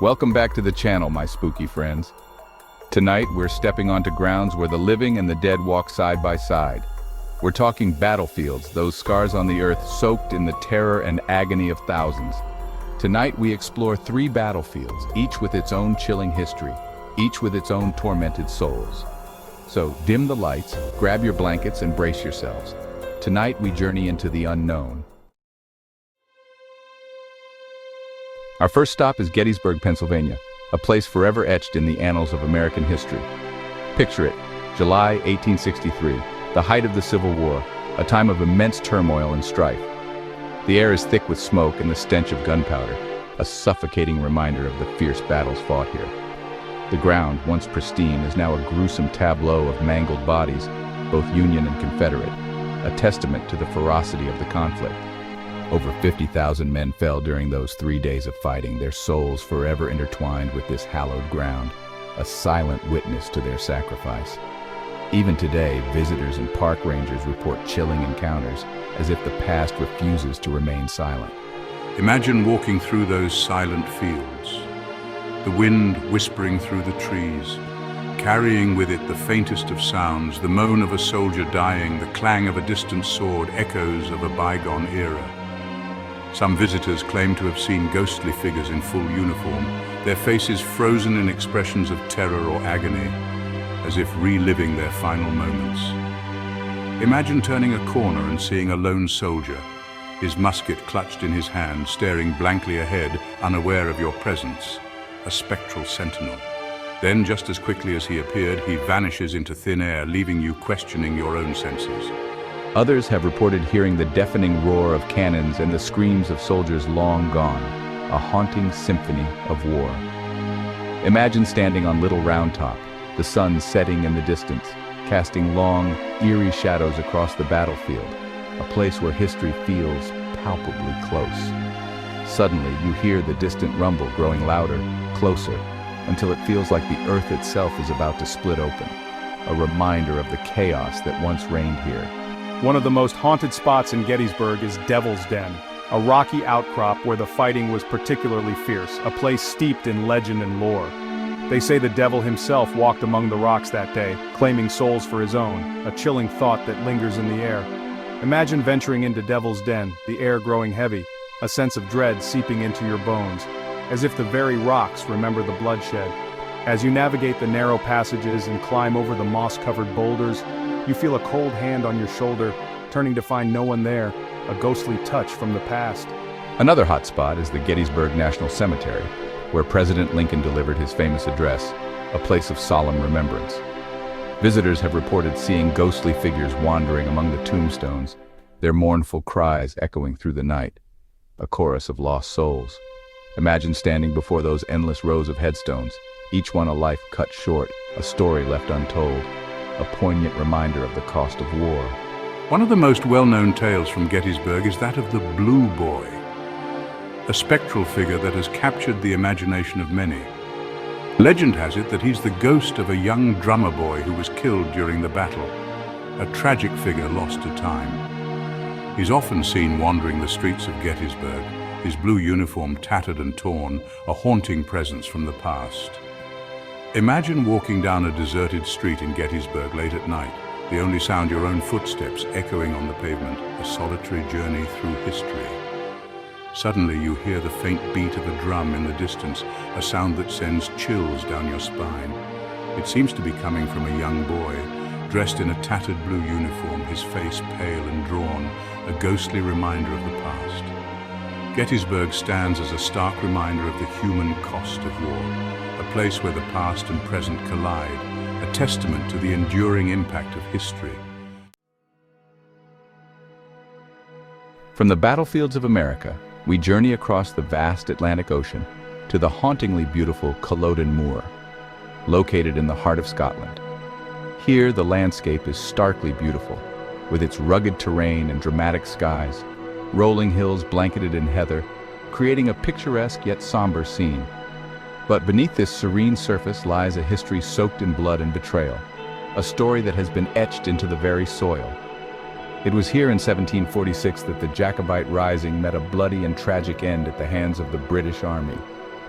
Welcome back to the channel, my spooky friends. Tonight, we're stepping onto grounds where the living and the dead walk side by side. We're talking battlefields, those scars on the earth soaked in the terror and agony of thousands. Tonight, we explore 3 battlefields, each with its own chilling history, each with its own tormented souls. So, dim the lights, grab your blankets, and brace yourselves. Tonight, we journey into the unknown. Our first stop is Gettysburg, Pennsylvania, a place forever etched in the annals of American history. Picture it, July 1863, the height of the Civil War, a time of immense turmoil and strife. The air is thick with smoke and the stench of gunpowder, a suffocating reminder of the fierce battles fought here. The ground, once pristine, is now a gruesome tableau of mangled bodies, both Union and Confederate, a testament to the ferocity of the conflict. Over 50,000 men fell during those 3 days of fighting, their souls forever intertwined with this hallowed ground, a silent witness to their sacrifice. Even today, visitors and park rangers report chilling encounters, as if the past refuses to remain silent. Imagine walking through those silent fields, the wind whispering through the trees, carrying with it the faintest of sounds, the moan of a soldier dying, the clang of a distant sword, echoes of a bygone era. Some visitors claim to have seen ghostly figures in full uniform, their faces frozen in expressions of terror or agony, as if reliving their final moments. Imagine turning a corner and seeing a lone soldier, his musket clutched in his hand, staring blankly ahead, unaware of your presence, a spectral sentinel. Then, just as quickly as he appeared, he vanishes into thin air, leaving you questioning your own senses. Others have reported hearing the deafening roar of cannons and the screams of soldiers long gone, a haunting symphony of war. Imagine standing on Little Round Top, the sun setting in the distance, casting long, eerie shadows across the battlefield, a place where history feels palpably close. Suddenly, you hear the distant rumble growing louder, closer, until it feels like the earth itself is about to split open, a reminder of the chaos that once reigned here. One of the most haunted spots in Gettysburg is Devil's Den, a rocky outcrop where the fighting was particularly fierce, a place steeped in legend and lore. They say the devil himself walked among the rocks that day, claiming souls for his own, a chilling thought that lingers in the air. Imagine venturing into Devil's Den, the air growing heavy, a sense of dread seeping into your bones, as if the very rocks remember the bloodshed. As you navigate the narrow passages and climb over the moss-covered boulders, you feel a cold hand on your shoulder, turning to find no one there, a ghostly touch from the past. Another hot spot is the Gettysburg National Cemetery, where President Lincoln delivered his famous address, a place of solemn remembrance. Visitors have reported seeing ghostly figures wandering among the tombstones, their mournful cries echoing through the night, a chorus of lost souls. Imagine standing before those endless rows of headstones, each one a life cut short, a story left untold, a poignant reminder of the cost of war. One of the most well-known tales from Gettysburg is that of the Blue Boy, a spectral figure that has captured the imagination of many. Legend has it that he's the ghost of a young drummer boy who was killed during the battle, a tragic figure lost to time. He's often seen wandering the streets of Gettysburg, his blue uniform tattered and torn, a haunting presence from the past. Imagine walking down a deserted street in Gettysburg late at night, the only sound your own footsteps echoing on the pavement, a solitary journey through history. Suddenly you hear the faint beat of a drum in the distance, a sound that sends chills down your spine. It seems to be coming from a young boy, dressed in a tattered blue uniform, his face pale and drawn, a ghostly reminder of the past. Gettysburg stands as a stark reminder of the human cost of war, a place where the past and present collide, a testament to the enduring impact of history. From the battlefields of America, we journey across the vast Atlantic Ocean to the hauntingly beautiful Culloden Moor, located in the heart of Scotland. Here, the landscape is starkly beautiful, with its rugged terrain and dramatic skies, rolling hills blanketed in heather, creating a picturesque yet somber scene. But beneath this serene surface lies a history soaked in blood and betrayal, a story that has been etched into the very soil. It was here in 1746 that the Jacobite Rising met a bloody and tragic end at the hands of the British Army,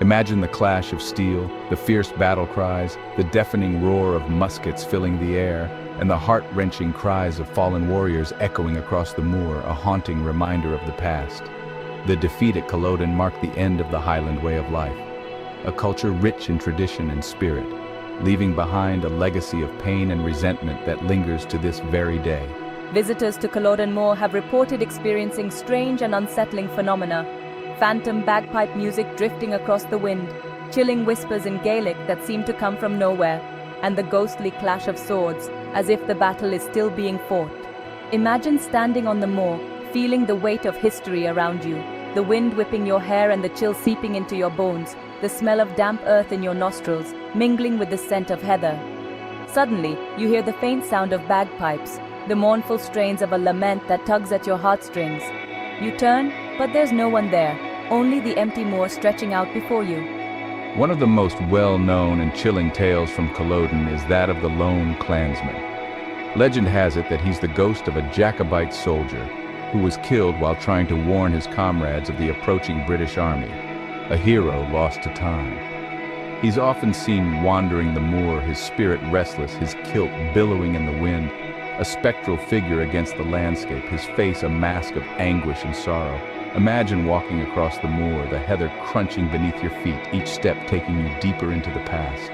Imagine the clash of steel, the fierce battle cries, the deafening roar of muskets filling the air, and the heart-wrenching cries of fallen warriors echoing across the moor, a haunting reminder of the past. The defeat at Culloden marked the end of the Highland way of life, a culture rich in tradition and spirit, leaving behind a legacy of pain and resentment that lingers to this very day. Visitors to Culloden Moor have reported experiencing strange and unsettling phenomena. Phantom bagpipe music drifting across the wind, chilling whispers in Gaelic that seem to come from nowhere, and the ghostly clash of swords, as if the battle is still being fought. Imagine standing on the moor, feeling the weight of history around you, the wind whipping your hair and the chill seeping into your bones, the smell of damp earth in your nostrils, mingling with the scent of heather. Suddenly, you hear the faint sound of bagpipes, the mournful strains of a lament that tugs at your heartstrings. You turn, but there's no one there, only the empty moor stretching out before you. One of the most well-known and chilling tales from Culloden is that of the lone clansman. Legend has it that he's the ghost of a Jacobite soldier who was killed while trying to warn his comrades of the approaching British army, a hero lost to time. He's often seen wandering the moor, his spirit restless, his kilt billowing in the wind, a spectral figure against the landscape, his face a mask of anguish and sorrow. Imagine walking across the moor, the heather crunching beneath your feet, each step taking you deeper into the past.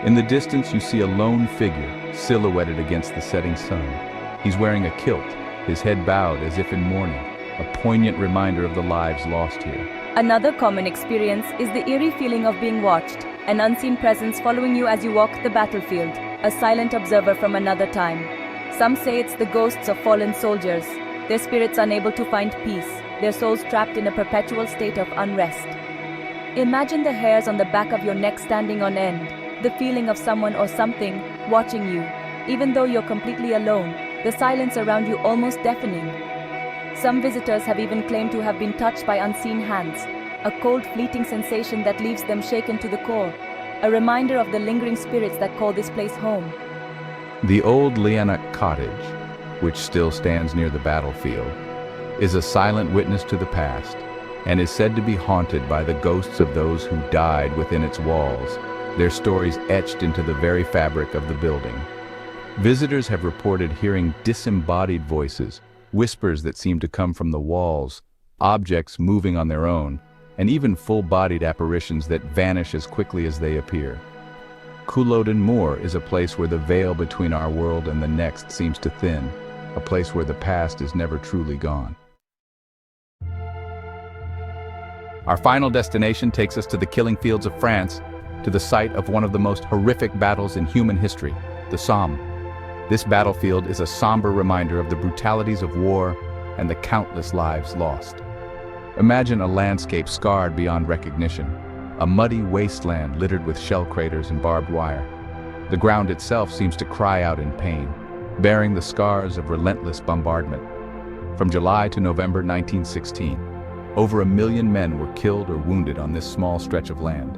In the distance, you see a lone figure, silhouetted against the setting sun. He's wearing a kilt, his head bowed as if in mourning, a poignant reminder of the lives lost here. Another common experience is the eerie feeling of being watched, an unseen presence following you as you walk the battlefield, a silent observer from another time. Some say it's the ghosts of fallen soldiers, their spirits unable to find peace, their souls trapped in a perpetual state of unrest. Imagine the hairs on the back of your neck standing on end, the feeling of someone or something watching you. Even though you're completely alone, the silence around you almost deafening. Some visitors have even claimed to have been touched by unseen hands, a cold, fleeting sensation that leaves them shaken to the core, a reminder of the lingering spirits that call this place home. The old Leannoch cottage, which still stands near the battlefield, is a silent witness to the past and is said to be haunted by the ghosts of those who died within its walls, their stories etched into the very fabric of the building. Visitors have reported hearing disembodied voices, whispers that seem to come from the walls, objects moving on their own, and even full-bodied apparitions that vanish as quickly as they appear. Culloden Moor is a place where the veil between our world and the next seems to thin, a place where the past is never truly gone. Our final destination takes us to the killing fields of France, to the site of one of the most horrific battles in human history, the Somme. This battlefield is a somber reminder of the brutalities of war and the countless lives lost. Imagine a landscape scarred beyond recognition, a muddy wasteland littered with shell craters and barbed wire. The ground itself seems to cry out in pain, bearing the scars of relentless bombardment. From July to November 1916, over 1 million men were killed or wounded on this small stretch of land.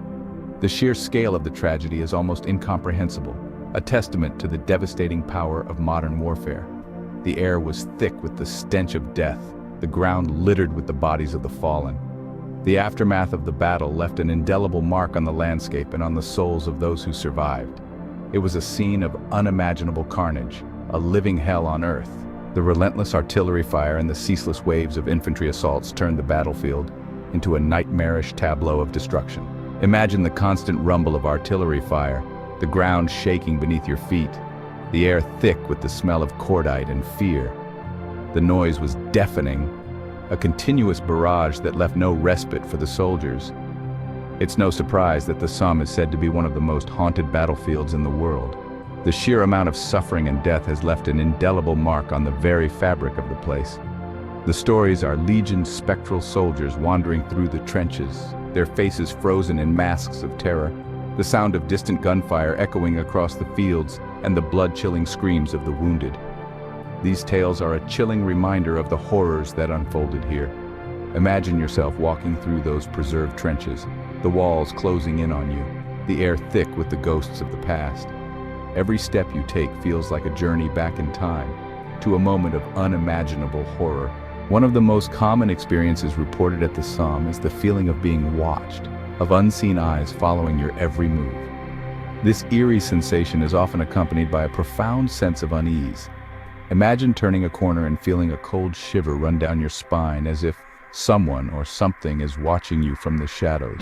The sheer scale of the tragedy is almost incomprehensible, a testament to the devastating power of modern warfare. The air was thick with the stench of death, the ground littered with the bodies of the fallen. The aftermath of the battle left an indelible mark on the landscape and on the souls of those who survived. It was a scene of unimaginable carnage, a living hell on earth. The relentless artillery fire and the ceaseless waves of infantry assaults turned the battlefield into a nightmarish tableau of destruction. Imagine the constant rumble of artillery fire, the ground shaking beneath your feet, the air thick with the smell of cordite and fear. The noise was deafening, a continuous barrage that left no respite for the soldiers. It's no surprise that the Somme is said to be one of the most haunted battlefields in the world. The sheer amount of suffering and death has left an indelible mark on the very fabric of the place. The stories are legioned spectral soldiers wandering through the trenches, their faces frozen in masks of terror, the sound of distant gunfire echoing across the fields, and the blood-chilling screams of the wounded. These tales are a chilling reminder of the horrors that unfolded here. Imagine yourself walking through those preserved trenches, the walls closing in on you, the air thick with the ghosts of the past. Every step you take feels like a journey back in time, to a moment of unimaginable horror. One of the most common experiences reported at the Somme is the feeling of being watched, of unseen eyes following your every move. This eerie sensation is often accompanied by a profound sense of unease. Imagine turning a corner and feeling a cold shiver run down your spine as if someone or something is watching you from the shadows.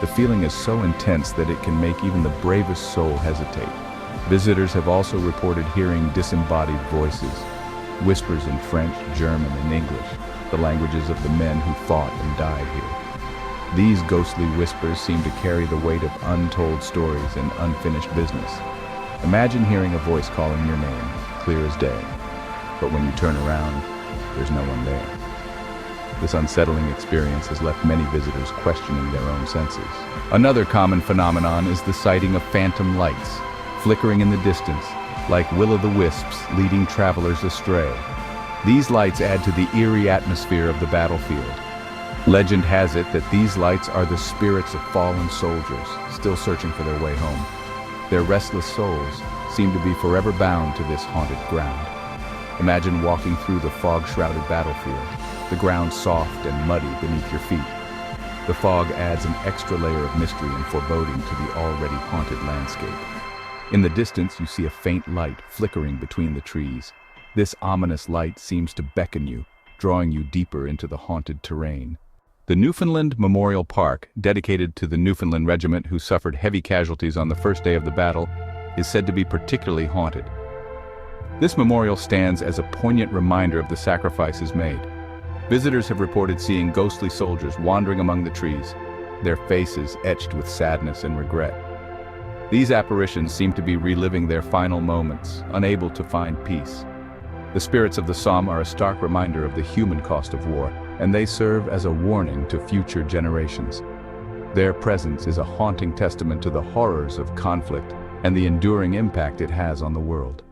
The feeling is so intense that it can make even the bravest soul hesitate. Visitors have also reported hearing disembodied voices, whispers in French, German, and English, the languages of the men who fought and died here. These ghostly whispers seem to carry the weight of untold stories and unfinished business. Imagine hearing a voice calling your name, clear as day, but when you turn around, there's no one there. This unsettling experience has left many visitors questioning their own senses. Another common phenomenon is the sighting of phantom lights, flickering in the distance, like will-o'-the-wisps leading travelers astray. These lights add to the eerie atmosphere of the battlefield. Legend has it that these lights are the spirits of fallen soldiers, still searching for their way home. Their restless souls seem to be forever bound to this haunted ground. Imagine walking through the fog-shrouded battlefield, the ground soft and muddy beneath your feet. The fog adds an extra layer of mystery and foreboding to the already haunted landscape. In the distance, you see a faint light flickering between the trees. This ominous light seems to beckon you, drawing you deeper into the haunted terrain. The Newfoundland Memorial Park, dedicated to the Newfoundland Regiment who suffered heavy casualties on the first day of the battle, is said to be particularly haunted. This memorial stands as a poignant reminder of the sacrifices made. Visitors have reported seeing ghostly soldiers wandering among the trees, their faces etched with sadness and regret. These apparitions seem to be reliving their final moments, unable to find peace. The spirits of the Somme are a stark reminder of the human cost of war, and they serve as a warning to future generations. Their presence is a haunting testament to the horrors of conflict and the enduring impact it has on the world.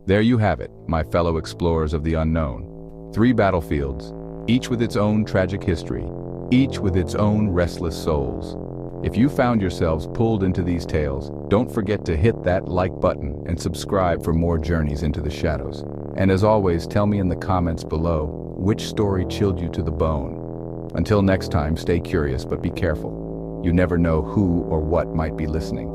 There you have it, my fellow explorers of the unknown. 3 battlefields, each with its own tragic history, each with its own restless souls. If you found yourselves pulled into these tales, don't forget to hit that like button and subscribe for more journeys into the shadows. And as always, tell me in the comments below, which story chilled you to the bone? Until next time, stay curious but be careful. You never know who or what might be listening.